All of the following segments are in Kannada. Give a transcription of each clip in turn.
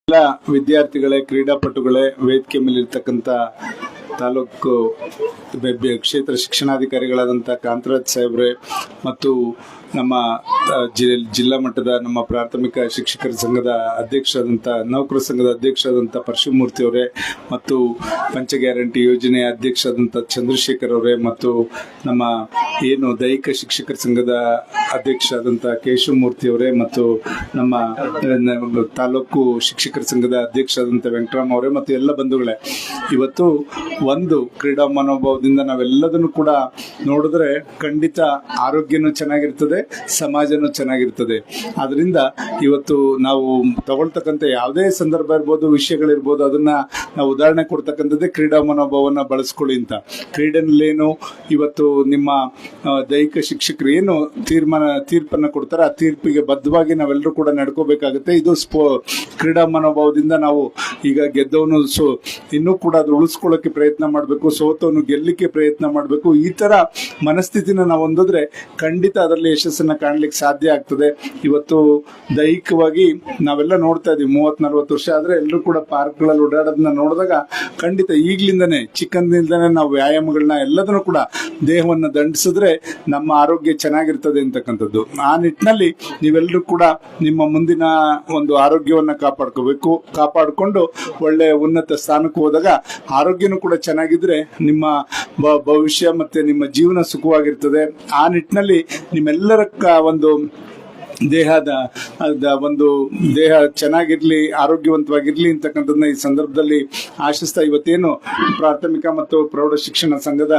ಎಲ್ಲ ವಿದ್ಯಾರ್ಥಿಗಳೇ, ಕ್ರೀಡಾಪಟುಗಳೇ, ವೇದಿಕೆ ಮೇಲಿರ್ತಕ್ಕಂಥ ತಾಲೂಕು ಕ್ಷೇತ್ರ ಶಿಕ್ಷಣಾಧಿಕಾರಿಗಳಾದಂಥ ಕಾಂತರಾಜ್ ಸಾಹೇಬ್ರೆ ಮತ್ತು ನಮ್ಮ ಜಿಲ್ಲಾ ಮಟ್ಟದ ನಮ್ಮ ಪ್ರಾಥಮಿಕ ಶಿಕ್ಷಕರ ಸಂಘದ ಅಧ್ಯಕ್ಷರಾದಂಥ ನೌಕರ ಸಂಘದ ಅಧ್ಯಕ್ಷರಾದಂಥ ಪರಶುಮೂರ್ತಿ ಅವರೇ ಮತ್ತು ಪಂಚ ಗ್ಯಾರಂಟಿ ಯೋಜನೆಯ ಅಧ್ಯಕ್ಷರಾದಂಥ ಚಂದ್ರಶೇಖರ್ ಅವರೇ ಮತ್ತು ನಮ್ಮ ಏನು ದೈಹಿಕ ಶಿಕ್ಷಕರ ಸಂಘದ ಅಧ್ಯಕ್ಷರಾದಂಥ ಕೇಶವಮೂರ್ತಿ ಅವರೇ ಮತ್ತು ನಮ್ಮ ತಾಲೂಕು ಶಿಕ್ಷಕರ ಸಂಘದ ಅಧ್ಯಕ್ಷರಾದಂಥ ವೆಂಕಟರಾಮ್ ಅವರೇ ಮತ್ತು ಎಲ್ಲ ಬಂಧುಗಳೇ, ಇವತ್ತು ಒಂದು ಕ್ರೀಡಾ ಮನೋಭಾವದಿಂದ ನಾವೆಲ್ಲದನ್ನು ಕೂಡ ನೋಡಿದ್ರೆ ಖಂಡಿತ ಆರೋಗ್ಯನೂ ಚೆನ್ನಾಗಿರ್ತದೆ, ಸಮಾಜನೂ ಚೆನ್ನಾಗಿರ್ತದೆ. ಆದ್ರಿಂದ ಇವತ್ತು ನಾವು ತಗೊಳ್ತಕ್ಕಂಥ ಯಾವುದೇ ಸಂದರ್ಭ ಇರ್ಬೋದು, ವಿಷಯಗಳಿರ್ಬೋದು, ಅದನ್ನ ನಾವು ಉದಾಹರಣೆ ಕೊಡ್ತಕ್ಕಂಥದ್ದೇ ಕ್ರೀಡಾ ಮನೋಭಾವನ ಬಳಸ್ಕೊಳ್ಳಿ ಅಂತ. ಕ್ರೀಡೆನಲ್ಲೇನು ಇವತ್ತು ನಿಮ್ಮ ದೈಹಿಕ ಶಿಕ್ಷಕರು ಏನು ತೀರ್ಪನ್ನು ಕೊಡ್ತಾರೆ, ಆ ತೀರ್ಪಿಗೆ ಬದ್ಧವಾಗಿ ನಾವೆಲ್ಲರೂ ಕೂಡ ನಡ್ಕೋಬೇಕಾಗುತ್ತೆ. ಇದು ಕ್ರೀಡಾ ಮನೋಭಾವದಿಂದ ನಾವು ಈಗ ಗೆದ್ದವನು ಇನ್ನೂ ಕೂಡ ಅದು ಉಳಿಸ್ಕೊಳ್ಳೋಕೆ ಪ್ರಯತ್ನ ಮಾಡಬೇಕು, ಸೋತವನು ಗೆಲ್ಲಿಕ್ಕೆ ಪ್ರಯತ್ನ ಮಾಡಬೇಕು. ಈ ತರ ಮನಸ್ಥಿತಿನ ನಾವು ಹೊಂದಿದ್ರೆ ಖಂಡಿತ ಅದರಲ್ಲಿ ಯಶಸ್ಸನ್ನ ಕಾಣ್ಲಿಕ್ಕೆ ಸಾಧ್ಯ ಆಗ್ತದೆ. ಇವತ್ತು ದೈಹಿಕವಾಗಿ ನಾವೆಲ್ಲ ನೋಡ್ತಾ ಇದೀವಿ, 30-40 ವರ್ಷ ಆದ್ರೆ ಎಲ್ಲರೂ ಕೂಡ ಪಾರ್ಕ್ಗಳಲ್ಲಿ ಓಡಾಡೋದನ್ನ ನೋಡಿದಾಗ ಖಂಡಿತ ಈಗ್ಲಿಂದನೇ ಚಿಕ್ಕಂದಿನಿಂದನೇ ನಾವು ವ್ಯಾಯಾಮಗಳನ್ನ ಎಲ್ಲದನ್ನು ಕೂಡ ದೇಹವನ್ನು ದಂಡಿಸಿದ್ರೆ ನಮ್ಮ ಆರೋಗ್ಯ ಚೆನ್ನಾಗಿರ್ತದೆ ಅಂತಕ್ಕಂಥದ್ದು. ಆ ನಿಟ್ಟಿನಲ್ಲಿ ನೀವೆಲ್ಲರೂ ಕೂಡ ನಿಮ್ಮ ಮುಂದಿನ ಒಂದು ಆರೋಗ್ಯವನ್ನ ಕಾಪಾಡಿಕೊಂಡು ಒಳ್ಳೆ ಉನ್ನತ ಸ್ಥಾನಕ್ಕೆ ಹೋದಾಗ ಆರೋಗ್ಯನೂ ಕೂಡ ಚೆನ್ನಾಗಿದ್ರೆ ನಿಮ್ಮ ಭವಿಷ್ಯ ಮತ್ತೆ ನಿಮ್ಮ ಜೀವನ ಸುಖವಾಗಿರ್ತದೆ. ಆ ನಿಟ್ಟಿನಲ್ಲಿ ನಿಮ್ಮೆಲ್ಲರ ಒಂದು ದೇಹ ಚೆನ್ನಾಗಿರ್ಲಿ, ಆರೋಗ್ಯವಂತವಾಗಿರ್ಲಿ ಅಂತಕ್ಕಂಥದ್ದನ್ನ ಈ ಸಂದರ್ಭದಲ್ಲಿ ಆಶಿಸ್ತಾ, ಇವತ್ತೇನು ಪ್ರಾಥಮಿಕ ಮತ್ತು ಪ್ರೌಢ ಶಿಕ್ಷಣ ಸಂಘದ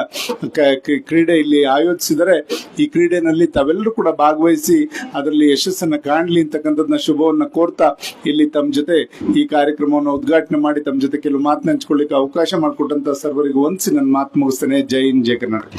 ಕ್ರೀಡೆ ಇಲ್ಲಿ ಆಯೋಜಿಸಿದರೆ, ಈ ಕ್ರೀಡೆನಲ್ಲಿ ತಾವೆಲ್ಲರೂ ಕೂಡ ಭಾಗವಹಿಸಿ ಅದರಲ್ಲಿ ಯಶಸ್ಸನ್ನ ಕಾಣಲಿ ಅಂತಕ್ಕಂಥದ್ದನ್ನ ಶುಭವನ್ನ ಕೋರ್ತಾ ಇಲ್ಲಿ ತಮ್ಮ ಜೊತೆ ಈ ಕಾರ್ಯಕ್ರಮವನ್ನು ಉದ್ಘಾಟನೆ ಮಾಡಿ ತಮ್ಮ ಜೊತೆ ಕೆಲವು ಮಾತನ್ನ ಹಂಚ್ಕೊಳ್ಳಿಕ್ಕೆ ಅವಕಾಶ ಮಾಡಿಕೊಟ್ಟಂತ ಸರ್ವರಿಗೂ ವಂದಿಸಿ ನನ್ನ ಮಾತು ಮುಗಿಸ್ತೇನೆ. ಜೈ ಹಿಂದ್, ಜೈ ಕರ್ನಾಟಕ.